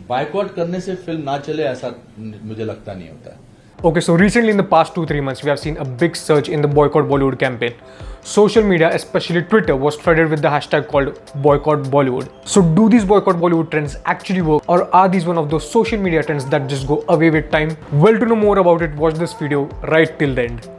Boycott करने से film ना चले ऐसा मुझे लगता नहीं होता है. Okay, so recently in the past 2-3 months, we have seen a big surge in the Boycott Bollywood campaign. Social media, especially Twitter, was flooded with the hashtag called Boycott Bollywood. So do these Boycott Bollywood trends actually work, or are these one of those social media trends that just go away with time? Well, to know more about it, watch this video right till the end.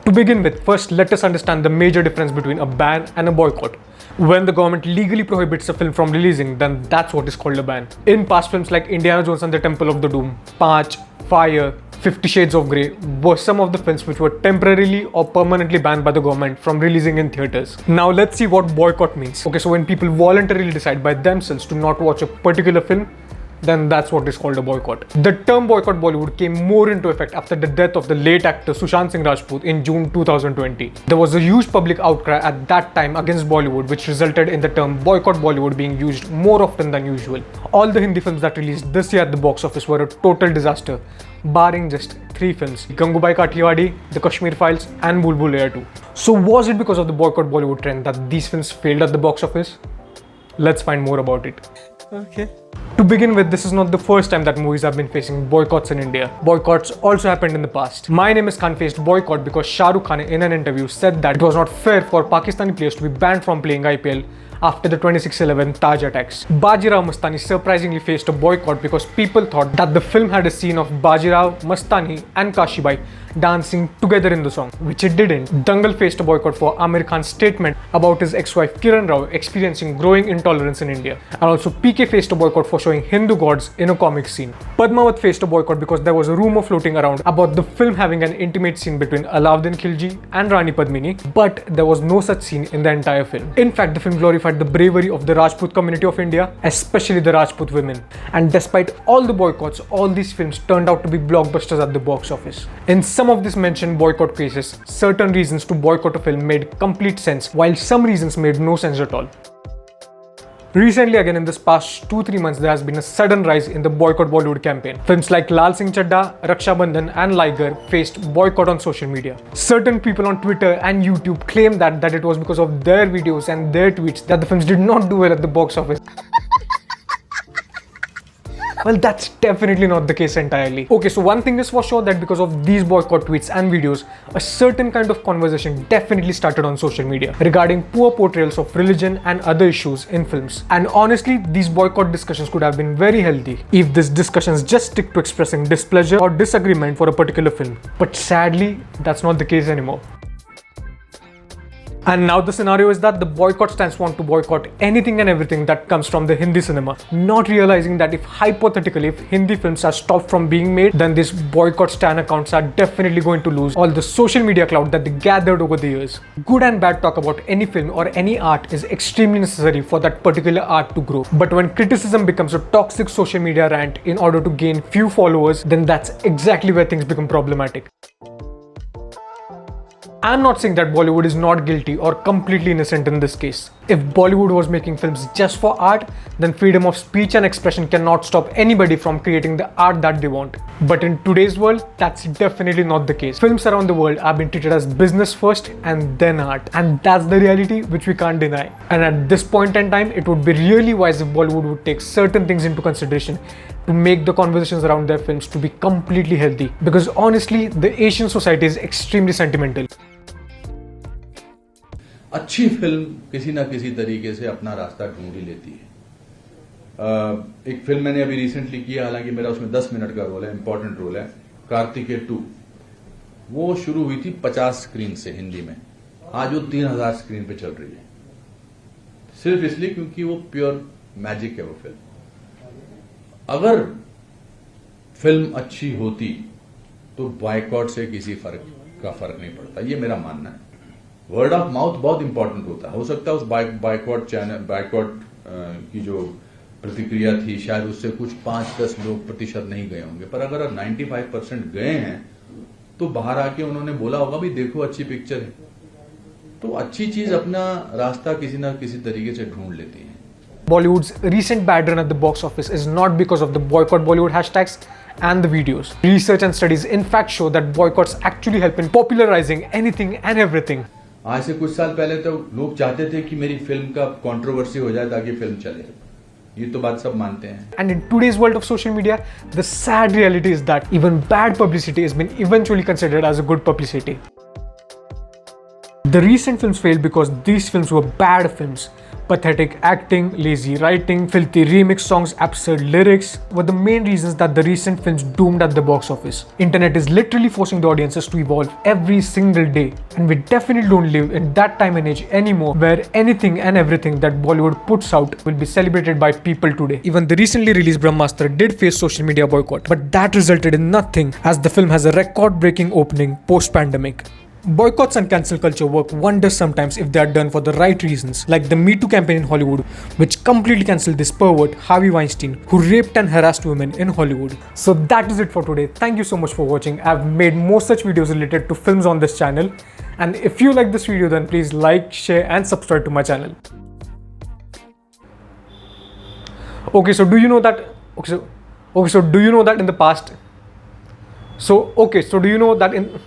To begin with, first let us understand the major difference between a ban and a boycott. When the government legally prohibits a film from releasing, then that's what is called a ban. In past films like Indiana Jones and the Temple of the Doom, Panch, Fire, 50 Shades of Grey were some of the films which were temporarily or permanently banned by the government from releasing in theatres. Now let's see what boycott means. Okay, so when people voluntarily decide by themselves to not watch a particular film, then that's what is called a boycott. The term Boycott Bollywood came more into effect after the death of the late actor Sushant Singh Rajput in June 2020. There was a huge public outcry at that time against Bollywood, which resulted in the term Boycott Bollywood being used more often than usual. All the Hindi films that released this year at the box office were a total disaster, barring just 3 films: Gangubai Kathiawadi, The Kashmir Files and Bhool Bhulaiyaa 2. So was it because of the Boycott Bollywood trend that these films failed at the box office? Let's find more about it. Okay. To begin with, this is not the first time that movies have been facing boycotts in India. Boycotts also happened in the past. My Name is Khan faced boycott because Shah Rukh Khan in an interview said that it was not fair for Pakistani players to be banned from playing IPL after the 26/11 Taj attacks. Bajirao Mastani surprisingly faced a boycott because people thought that the film had a scene of Bajirao, Mastani and Kashibai dancing together in the song, which it didn't. Dangal faced a boycott for Amir Khan's statement about his ex-wife Kiran Rao experiencing growing intolerance in India. And also PK faced a boycott for showing Hindu gods in a comic scene. Padmavat faced a boycott because there was a rumor floating around about the film having an intimate scene between Alauddin Khilji and Rani Padmini, but there was no such scene in the entire film. In fact, the film glorified the bravery of the Rajput community of India, especially the Rajput women. And despite all the boycotts, all these films turned out to be blockbusters at the box office. In some of these mentioned boycott cases, certain reasons to boycott a film made complete sense, while some reasons made no sense at all. Recently, again in this past 2-3 months, there has been a sudden rise in the Boycott Bollywood campaign. Films like Lal Singh Chadda, Raksha Bandhan and Liger faced boycott on social media. Certain people on Twitter and YouTube claimed that it was because of their videos and their tweets that the films did not do well at the box office. Well, that's definitely not the case entirely. Okay, so one thing is for sure, that because of these boycott tweets and videos, a certain kind of conversation definitely started on social media regarding poor portrayals of religion and other issues in films. And honestly, these boycott discussions could have been very healthy if these discussions just stick to expressing displeasure or disagreement for a particular film. But sadly, that's not the case anymore. And now the scenario is that the boycott stands want to boycott anything and everything that comes from the Hindi cinema, not realizing that if hypothetically if Hindi films are stopped from being made, then these boycott stan accounts are definitely going to lose all the social media clout that they gathered over the years. Good and bad talk about any film or any art is extremely necessary for that particular art to grow. But when criticism becomes a toxic social media rant in order to gain few followers, then that's exactly where things become problematic. I'm not saying that Bollywood is not guilty or completely innocent in this case. If Bollywood was making films just for art, then freedom of speech and expression cannot stop anybody from creating the art that they want. But in today's world, that's definitely not the case. Films around the world are being treated as business first and then art. And that's the reality which we can't deny. And at this point in time, it would be really wise if Bollywood would take certain things into consideration to make the conversations around their films to be completely healthy. Because honestly, the Asian society is extremely sentimental. अच्छी film किसी ना किसी तरीके से अपना रास्ता ढूंढ ही लेती है. एक फिल्म मैंने अभी रिसेंटली की है, हालांकि मेरा उसमें 10 मिनट का रोल है, इंपॉर्टेंट रोल है, कार्तिकेय 2. वो शुरू हुई थी 50 स्क्रीन से हिंदी में, आज वो 3000 स्क्रीन पे चल रही है, सिर्फ इसलिए क्योंकि वो प्योर मैजिक है वो फिल्म. अगर फिल्म अच्छी होती तो बॉयकॉट से किसी का फर्क नहीं पड़ता, ये मेरा मानना है. वर्ड ऑफ माउथ बहुत इंपॉर्टेंट होता है. हो सकता है उस बायकॉट की जो प्रतिक्रिया थी शायद उससे कुछ 5-10 लोग प्रतिशत नहीं गए होंगे, पर अगर 95% गए हैं तो बाहर आके उन्होंने बोला होगा भी देखो अच्छी पिक्चर है. तो अच्छी चीज अपना रास्ता किसी ना किसी तरीके से ढूंढ लेती है. Bollywood's recent bad run at the box office is not because of the Boycott Bollywood hashtags and the videos. Research and studies in fact show that boycotts actually help in popularizing anything and everything. आज से कुछ साल पहले तो लोग चाहते थे कि मेरी फिल्म का कंट्रोवर्सी हो जाए ताकि फिल्म चले. ये तो बात सब मानते हैं. And in today's world of social media, the sad reality is that even bad publicity has been eventually considered as a good publicity. The recent films failed because these films were bad films. Pathetic acting, lazy writing, filthy remix songs, absurd lyrics were the main reasons that the recent films doomed at the box office. Internet is literally forcing the audiences to evolve every single day, and we definitely don't live in that time and age anymore where anything and everything that Bollywood puts out will be celebrated by people today. Even the recently released Brahmastra did face social media boycott, but that resulted in nothing as the film has a record-breaking opening post-pandemic. Boycotts and cancel culture work wonders sometimes if they are done for the right reasons, like the Me Too campaign in Hollywood, which completely cancelled this pervert Harvey Weinstein, who raped and harassed women in Hollywood. So that is it for today. Thank you so much for watching. I've made more such videos related to films on this channel, and if you like this video, then please like, share and subscribe to my channel. Okay, so do you know that in the past? Do you know that in